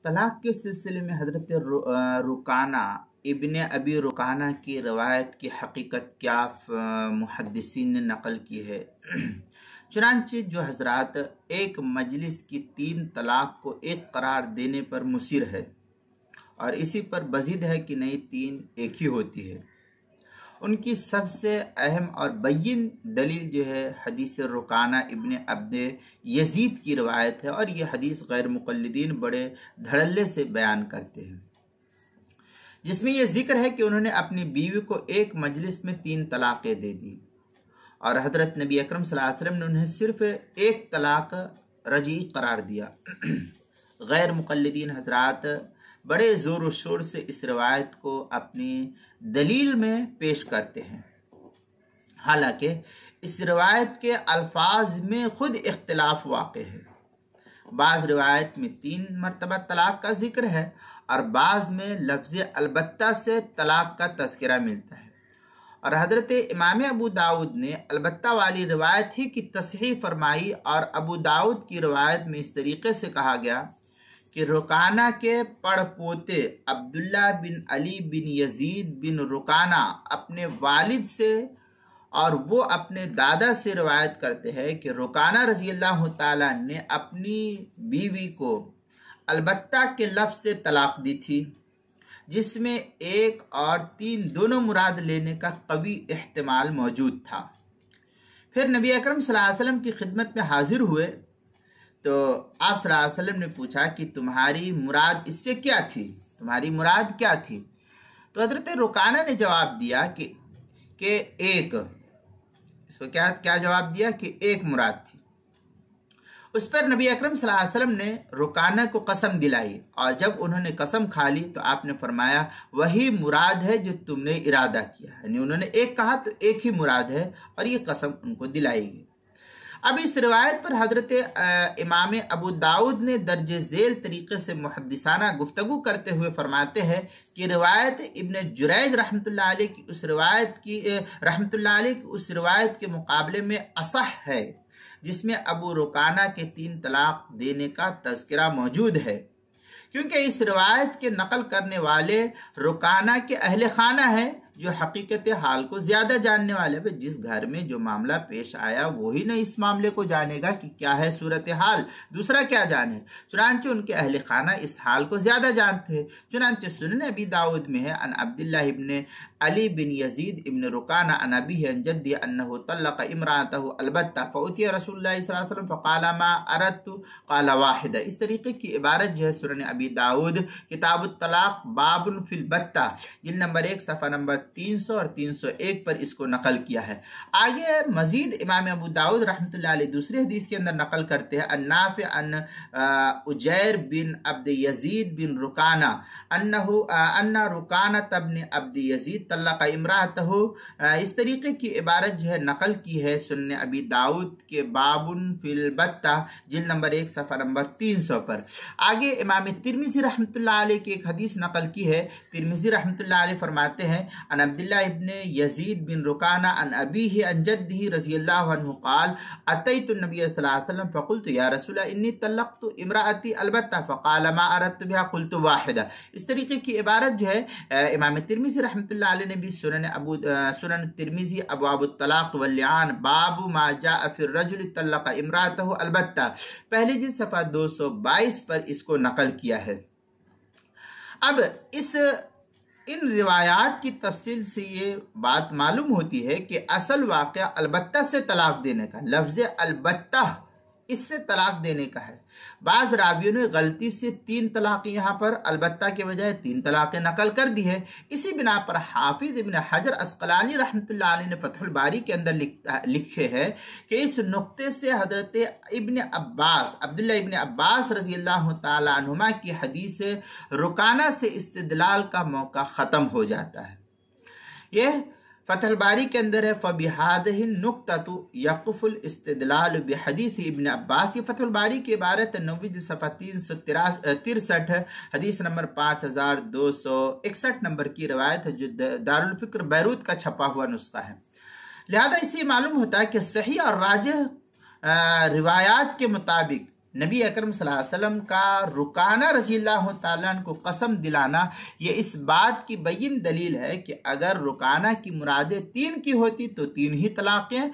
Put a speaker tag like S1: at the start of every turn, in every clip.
S1: तलाक के सिलसिले में हज़रत रुकाना इब्न अबी रुकाना की रवायत की हकीकत क्या मुहद्दिसीन ने नकल की है। चुनांचे जो हजरात एक मजलिस की 3 तलाक को एक करार देने पर मुसिर है और इसी पर बजिद है कि नहीं 3 एक ही होती है, उनकी सबसे अहम और बैयन दलील जो है हदीस रुकाना इब्न अब्द यजीद की रवायत है और ये हदीस गैर मुक़ल्लिदीन बड़े धड़ल्ले से बयान करते हैं, जिसमें यह जिक्र है कि उन्होंने अपनी बीवी को एक मजलिस में 3 तलाक़ें दे दी और हज़रत नबी अकरम सल्लल्लाहु अलैहि वसल्लम ने उन्हें सिर्फ एक तलाक़ रजी करार दिया। गैर मुक़ल्लिदीन हजरात बड़े ज़ोर व शोर से इस रवायत को अपनी दलील में पेश करते हैं, हालांकि इस रवायत के अल्फाज में खुद इख्तिलाफ वाक़ है। बाज़ रवायत में 3 मरतबा तलाक़ का जिक्र है और बाज़ में लफ्ज़ अलबत्ता से तलाक़ का तज़किरा मिलता है और हज़रत इमाम अबू दाऊद ने अलबत्ता वाली रवायत ही की तस्हीह फरमाई और अबू दाऊद की रवायत में इस तरीके से कहा गया कि रुकाना के पड़पोते अब्दुल्ला बिन अली बिन यजीद बिन रुकाना अपने वालिद से और वो अपने दादा से रवायत करते हैं कि रुकाना रज़ी अल्लाह ताला ने अपनी बीवी को अलबत्ता के लफ्ज़ से तलाक दी थी, जिसमें 1 और 3 दोनों मुराद लेने का कवी इहतिमाल मौजूद था। फिर नबी अकरम सल्लल्लाहु अलैहि वसल्लम की खिदमत में हाजिर हुए तो आप सल्लल्लाहु अलैहि वसल्लम ने पूछा कि तुम्हारी मुराद इससे क्या थी, तुम्हारी मुराद क्या थी? तो हज़रत रुकाना ने जवाब दिया कि एक, इसको क्या जवाब दिया कि एक मुराद थी। उस पर नबी अकरम सल्लल्लाहु अलैहि वसल्लम ने रुकाना को कसम दिलाई और जब उन्होंने कसम खा ली तो आपने फरमाया वही मुराद है जो तुमने इरादा किया, यानी उन्होंने एक कहा तो एक ही मुराद है और ये कसम उनको दिलाई गई। अब इस रिवायत पर हजरत इमाम अबू दाऊद ने दर्जे झेल तरीके से मुहद्दिसाना गुफ्तगू करते हुए फरमाते हैं कि रिवायत इब्न जुरैज रहमतुल्लाह अलैह की उस रिवायत के मुकाबले में असह है, जिसमें अबू रुकाना के 3 तलाक देने का तज़किरा मौजूद है, क्योंकि इस रिवायत के नकल करने वाले रुकाना के अहले खाना है जो हकीकत हाल को ज्यादा जानने वाले। जिस घर में जो मामला पेश आया वही न इस मामले को जानेगा कि क्या है सूरत हाल, दूसरा क्या जाने। चुनांचे उनके अहले खाना इस हाल को ज्यादा जानते हैं। चुनांचे सुनन अबी दाऊद में है अन अब्दुल्लाह इब्न अली बिन यजीद इब्न रुकाना अन अबीही अन जद्दी अन्नहु तल्लक़ इम्राअतहु अलबत्ता फउतिया रसूलुल्लाह सल्लल्लाहु अलैहि वसल्लम फक़ाला मा अरदतु क़ाला वाहिदा। इस तरीके की इबारत जो है सुनन अबी दाऊद किताबुत तलाक बाबुन फिल बत्ता जिल्द नंबर 1 सफ़ा नंबर 300 और 301 पर इसको नकल किया है। आगे मजीद इमाम अबू दाऊद रहमतुल्लाह अलैह दूसरी हदीस के अंदर नकल करते हैं अन्नाफि अन उजैर बिन अब्द यजीद बिन रुकाना अन्ना रुकाना तब्न अब्द यजीद तल्लक़ इम्राअतहु। इस तरीके की इबारत जो है नकल की है सुन्ने अबी दाऊद के बाबुन फिल बत्ता जिल्द नंबर 1 सफ़ा नंबर 300 पर। आगे इमाम तिरमिज़ी रहमतुल्लाह अलैह की एक हदीस नकल की है। तिरमिज़ी रहमतुल्लाह अलैह फरमाते हैं अन अब्दुल्लाह इब्न यजीद बिन रुकाना अन अबीही अन जद्दिही रज़ियल्लाहु अन्हु क़ाल अतैतु नबी सल्लल्लाहु अलैहि वसल्लम फ़क़ुल्तु या रसूलल्लाह इन्नी तल्लक़तु इम्राअती अलबत्ता फ़क़ाल मा अरदतु बिहा क़ुल्तु वाहिदा। इस तरीके की इबारत जो है इमाम तिरमिज़ी रहमतुल्लाह अलैह ने भी सुनन तिरमिज़ी अबवाबुत तलाक़ वल लिआन बाबु मा जाअ फ़िर रजुल तल्लक़ इम्राअतहु अलबत्ता पहले जिल्द सफ़ा 222 पर इसको नकल किया है। अब इन रिवायात की तफसील से ये बात मालूम होती है कि असल वाक़या अलबत्ता से तलाक देने का, लफ्ज़ अलबत्ता इससे तलाक देने का है। बाज़ रावियों ने गलती से 3 तलाक यहाँ पर अलबत्ता के बजाय 3 तलाक़ें नकल कर दी है। इसी बिना पर हाफिज इब्न हजर अस्क़लानी रहमतुल्लाह अलैह ने फ़थुल बारी के अंदर लिखे हैं कि इस नुक्ते से हज़रत अब्दुल्लाह इब्न अब्बास रज़ी अल्लाह ताला अन्हुमा की हदीस रुकाना से इस्तिदलाल का मौका ख़त्म हो जाता है। यह फ़थुल बारी के अंदर है फ़बिहादिहि नुक्ततु यक़फ़ुल इस्तिदलाल बिहदीस इब्न अब्बास। ये फ़थुल बारी की इबारत 9 सफ़ा 363 हदीस नंबर 5261 नंबर की रवायत है जो दारुल फ़िक्र बैरूत का छपा हुआ नुस्खा है। लिहाजा इससे मालूम होता है कि सही और राजिह रिवायात के मुताबिक नबी अकरम सल्लल्लाहु अलैहि वसल्लम का रुकाना रज़ी अल्लाह तआला अन्हु को कसम दिलाना, ये इस बात की बय्यिन दलील है कि अगर रुकाना की मुरादें 3 की होती तो 3 ही तलाक़ें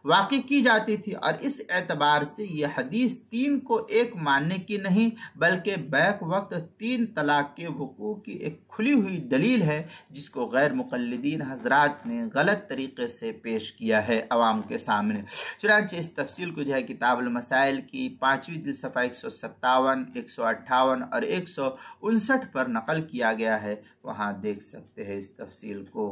S1: वाक़ई की जाती थी। और इस एतबार से यह हदीस 3 को 1 मानने की नहीं बल्कि बैक वक्त 3 तलाक़ के वक़ू की एक खुली हुई दलील है, जिसको गैर मुक़ल्लिदीन हज़रात ने गलत तरीक़े से पेश किया है अवाम के सामने। चुनांचे इस तफसील को जो है किताबुल मसाइल की 5वीं जिल्द सफ़ा 157, 158 और 159 पर नकल किया गया है, वहाँ देख सकते हैं इस तफसील को।